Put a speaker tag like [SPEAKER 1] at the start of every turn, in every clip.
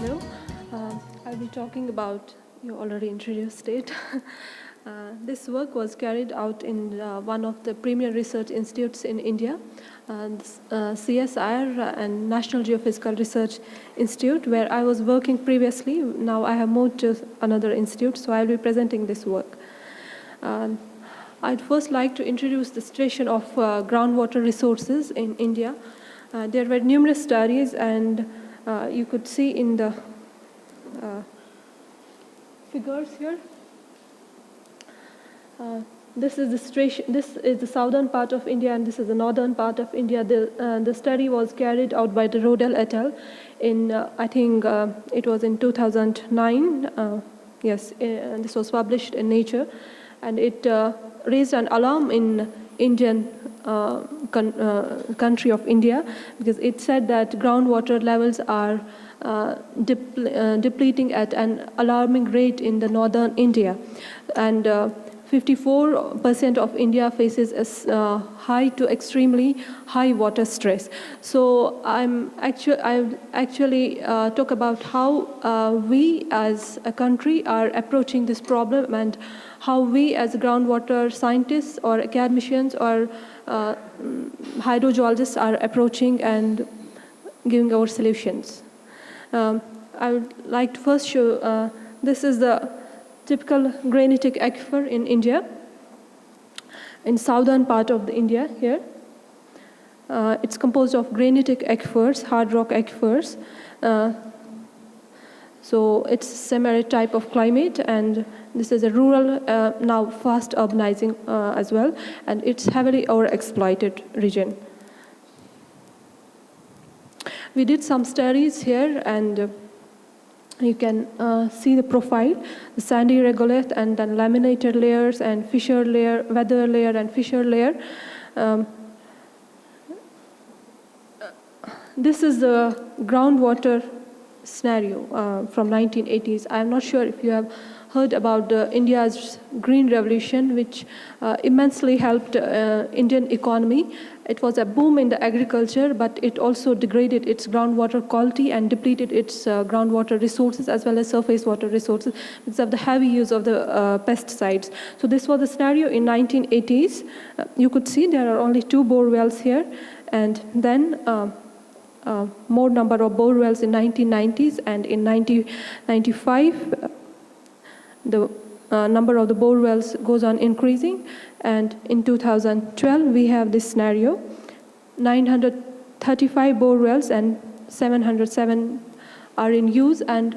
[SPEAKER 1] Hello. I'll be talking about, you already introduced it. This work was carried out in one of the premier research institutes in India, CSIR and National Geophysical Research Institute, where I was working previously. Now I have moved to another institute, so I'll be presenting this work. I'd first like to introduce the situation of groundwater resources in India. There were numerous studies, and you could see in the figures here. This is the situation. This is the southern part of India, and this is the northern part of India. The study was carried out by the Rodel et al. In I think it was in 2009. Yes, this was published in Nature, and it raised an alarm in Indian country of India, because it said that groundwater levels are depleting at an alarming rate in the northern India, and 54% of India faces a high to extremely high water stress. So I actually talk about how we as a country are approaching this problem, and how we as groundwater scientists or academicians or hydrogeologists are approaching and giving our solutions. I would like to first show, this is the typical granitic aquifer in India, in southern part of the India here. It's composed of granitic aquifers, hard rock aquifers. So it's a semi-arid type of climate, and this is a rural, now fast urbanizing as well, and it's heavily overexploited region. We did some studies here, and you can see the profile, the sandy regolith, and then laminated layers, and fissure layer, weather layer, and fissure layer. This is the groundwater scenario from 1980s. I'm not sure if you have heard about India's Green Revolution, which immensely helped Indian economy. It was a boom in the agriculture, but it also degraded its groundwater quality and depleted its groundwater resources as well as surface water resources because of the heavy use of the pesticides. So this was the scenario in 1980s. You could see there are only 2 bore wells here, and then more number of bore wells in 1990s, and in 1995 the number of the bore wells goes on increasing, and in 2012 we have this scenario, 935 bore wells and 707 are in use, and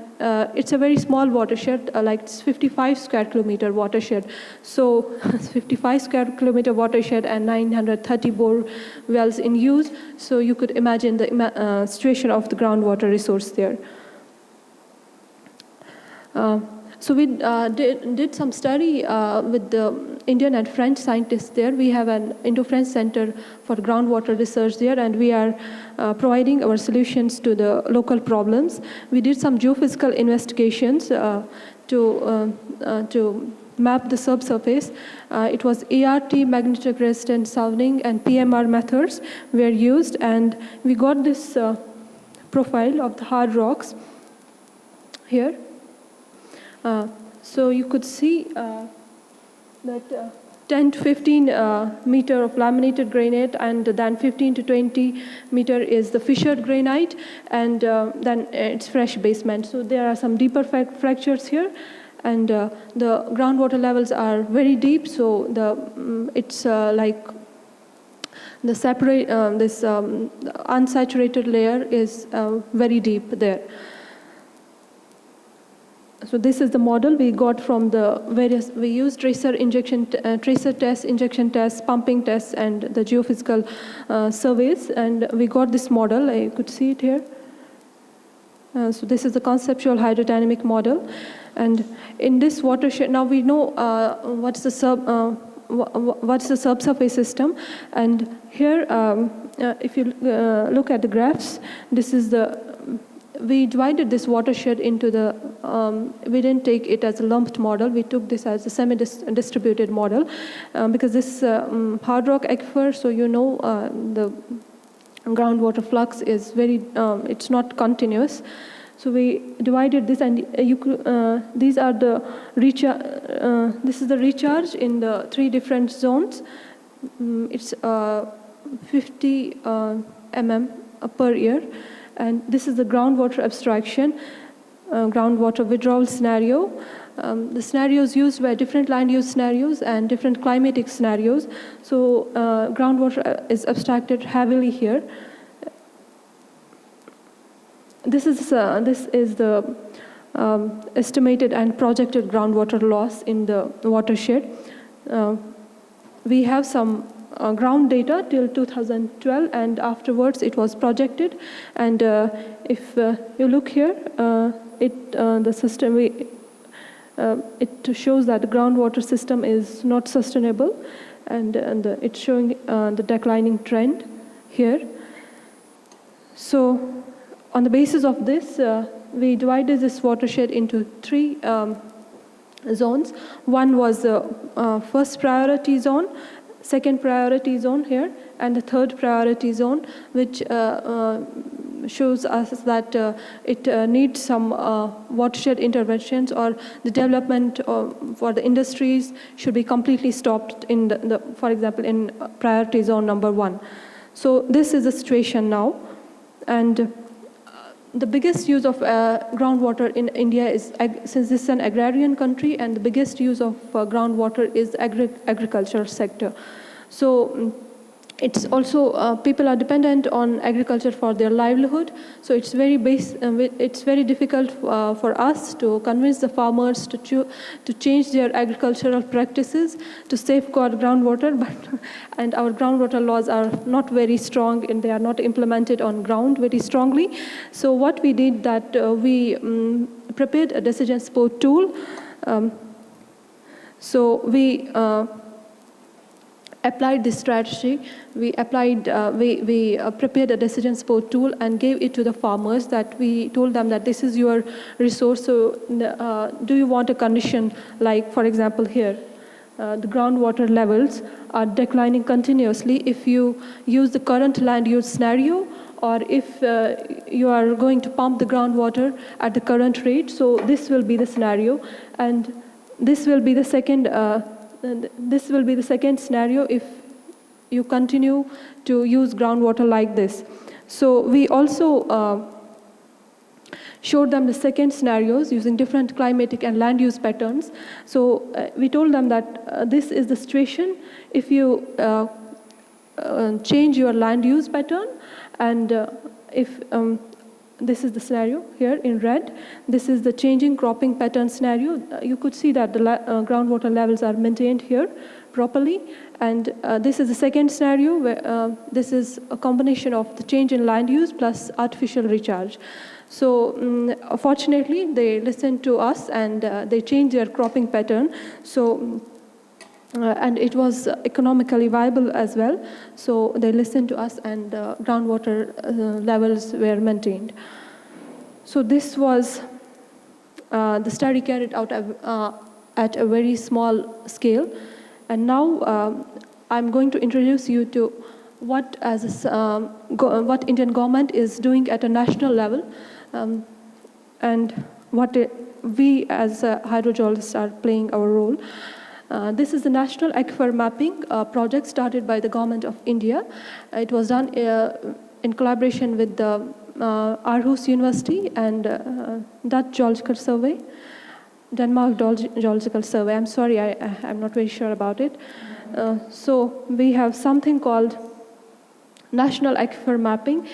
[SPEAKER 1] it's a very small watershed, like it's 55 square kilometer watershed. So 55 square kilometer watershed and 930 bore wells in use. So you could imagine the situation of the groundwater resource there. So we did some study with the Indian and French scientists there. We have an Indo-French Center for groundwater research there, and we are providing our solutions to the local problems. We did some geophysical investigations to map the subsurface. It was ART, magnetic resistant sounding, and PMR methods were used, and we got this profile of the hard rocks here. So you could see that 10 to 15 meter of laminated granite, and then 15 to 20 meter is the fissured granite, and then it's fresh basement. So there are some deeper fractures here, and the groundwater levels are very deep. So it's like the this unsaturated layer is very deep there. So this is the model we got from the various. We used tracer tests, injection tests, pumping tests, and the geophysical surveys, and we got this model. You could see it here. So this is the conceptual hydrodynamic model, and in this watershed, now we know what's the subsurface system, and here, if you look at the graphs, this is the. We divided this watershed into the, we didn't take it as a lumped model, we took this as a semi-distributed model, because this hard rock aquifer, so you know the groundwater flux is very, it's not continuous. So we divided this, and these are the this is the recharge in the 3 different zones. It's 50 mm per year, and this is the groundwater abstraction, groundwater withdrawal scenario. The scenarios used were different land use scenarios and different climatic scenarios. So groundwater is abstracted heavily here. This is the estimated and projected groundwater loss in the watershed. We have some ground data till 2012, and afterwards it was projected. And if you look here, the system it shows that the groundwater system is not sustainable, and it's showing the declining trend here. So on the basis of this, we divided this watershed into 3 zones. One was the first priority zone, second priority zone here, and the third priority zone, which shows us that it needs some watershed interventions, or the development for the industries should be completely stopped in for example, in priority zone number 1. So this is the situation now. And the biggest use of groundwater in India is, since this is an agrarian country, and the biggest use of groundwater is agricultural sector. So it's also, people are dependent on agriculture for their livelihood. So it's very difficult for us to convince the farmers to change their agricultural practices to safeguard groundwater. And our groundwater laws are not very strong, and they are not implemented on ground very strongly. So what we did, that we prepared a decision support tool. So we applied this strategy. We prepared a decision support tool and gave it to the farmers. That we told them that this is your resource. So do you want a condition like, for example, here, the groundwater levels are declining continuously if you use the current land use scenario, or if you are going to pump the groundwater at the current rate. So this will be the scenario, and this will be the second. This will be the second scenario if you continue to use groundwater like this. So we also showed them the second scenarios using different climatic and land use patterns. So we told them that this is the situation if you change your land use pattern, and if this is the scenario here in red. This is the changing cropping pattern scenario. You could see that the groundwater levels are maintained here properly. And this is the second scenario, where this is a combination of the change in land use plus artificial recharge. So fortunately, they listened to us, and they changed their cropping pattern. So and it was economically viable as well. So they listened to us, and groundwater levels were maintained. So this was the study carried out at a very small scale. And now I'm going to introduce you to what Indian government is doing at a national level, and what we as hydrogeologists are playing our role. This is the National Aquifer Mapping project started by the Government of India. It was done in collaboration with the Aarhus University and Dutch Geological Survey, Denmark Geological Survey. I'm sorry, I'm not very sure about it. So we have something called National Aquifer Mapping.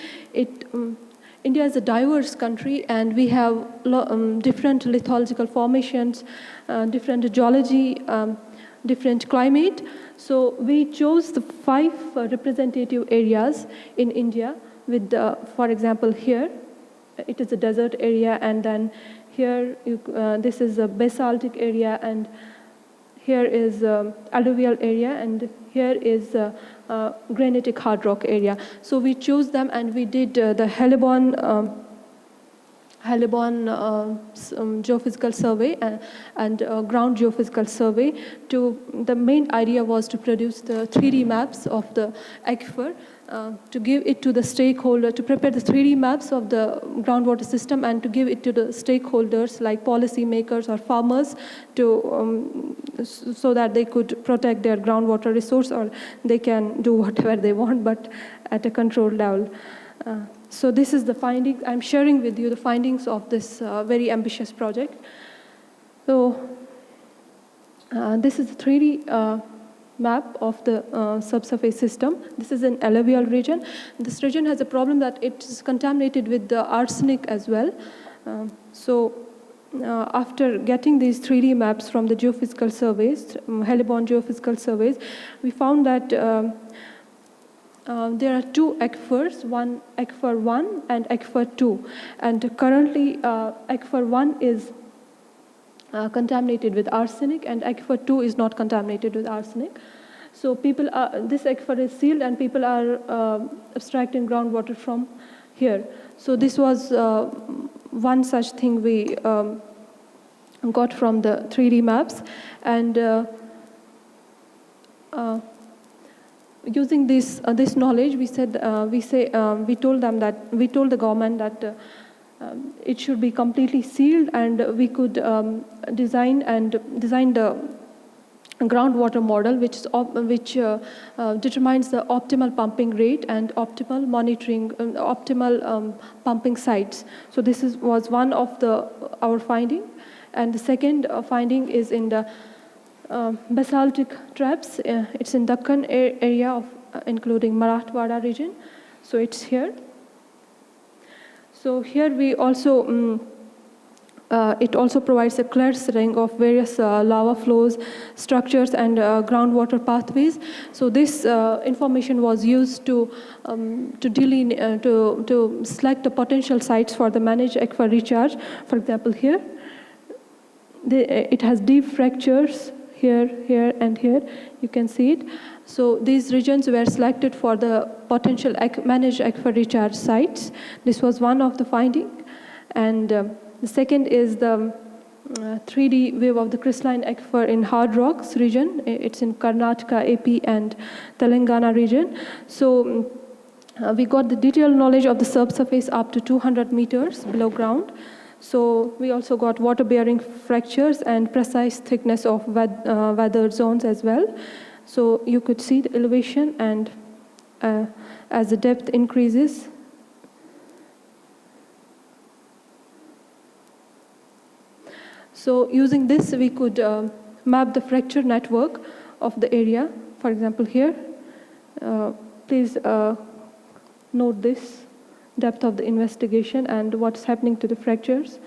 [SPEAKER 1] India is a diverse country, and we have different lithological formations, different geology, different climate. So we chose the 5 representative areas in India with, for example, here, it is a desert area, and then here, this is a basaltic area, and here is alluvial area, and here is granitic hard rock area. So we chose them, and we did the Helibon geophysical survey and ground geophysical survey. The main idea was to produce the 3D maps of the aquifer. to give it to the stakeholder, to prepare the 3D maps of the groundwater system and to give it to the stakeholders like policymakers or farmers to, so that they could protect their groundwater resource, or they can do whatever they want, but at a controlled level. So this is the findings. I'm sharing with you the findings of this very ambitious project. So this is the 3D map of the subsurface system. This is an alluvial region. This region has a problem that it is contaminated with the arsenic as well. After getting these 3D maps from the geophysical surveys, heliborne geophysical surveys, we found that there are two aquifers, one aquifer 1 and aquifer 2. And currently, aquifer 1 is contaminated with arsenic, and aquifer 2 is not contaminated with arsenic. So this aquifer is sealed, and people are abstracting groundwater from here. So this was one such thing we got from the 3D maps, and using this knowledge, we told the government that it should be completely sealed, and we could design the groundwater model, which determines the optimal pumping rate and optimal monitoring, optimal pumping sites. So this was one of our finding, and the second finding is in the basaltic traps. It's in Deccan area of including Marathwada region. So it's here. So here we also, it also provides a clustering of various lava flows, structures, and groundwater pathways. So this information was used to select the potential sites for the managed aquifer recharge. For example, here, it has deep fractures here, here, and here. You can see it. So these regions were selected for the potential managed aquifer recharge sites. This was one of the findings. And the second is the 3D wave of the crystalline aquifer in Hardrock region. It's in Karnataka, AP, and Telangana region. So we got the detailed knowledge of the subsurface up to 200 meters below ground. So we also got water-bearing fractures and precise thickness of weathered zones as well. So you could see the elevation, and as the depth increases, so using this, we could map the fracture network of the area. For example, here, please note this depth of the investigation and what's happening to the fractures.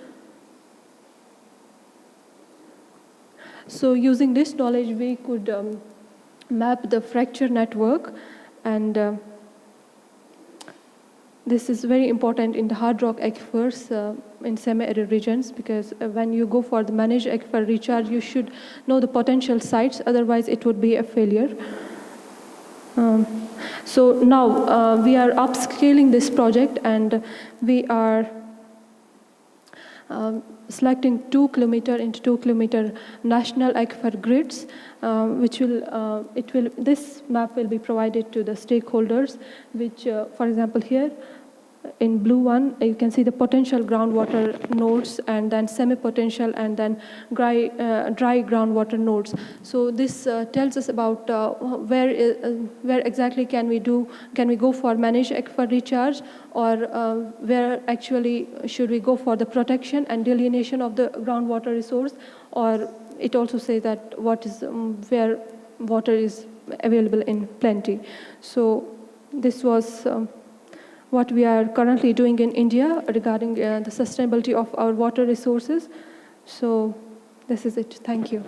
[SPEAKER 1] So using this knowledge, we could map the fracture network, and this is very important in the hard rock aquifers in semi-arid regions, because when you go for the managed aquifer recharge, you should know the potential sites, otherwise it would be a failure. So now we are upscaling this project, and we are selecting 2 kilometer into 2 kilometer national aquifer grids, this map will be provided to the stakeholders, which, for example, here in blue one, you can see the potential groundwater nodes, and then semi-potential, and then dry groundwater nodes. So this tells us about where exactly can we go for managed aquifer recharge, or where actually should we go for the protection and delineation of the groundwater resource, or it also says that where water is available in plenty. So this was what we are currently doing in India regarding the sustainability of our water resources. So this is it. Thank you.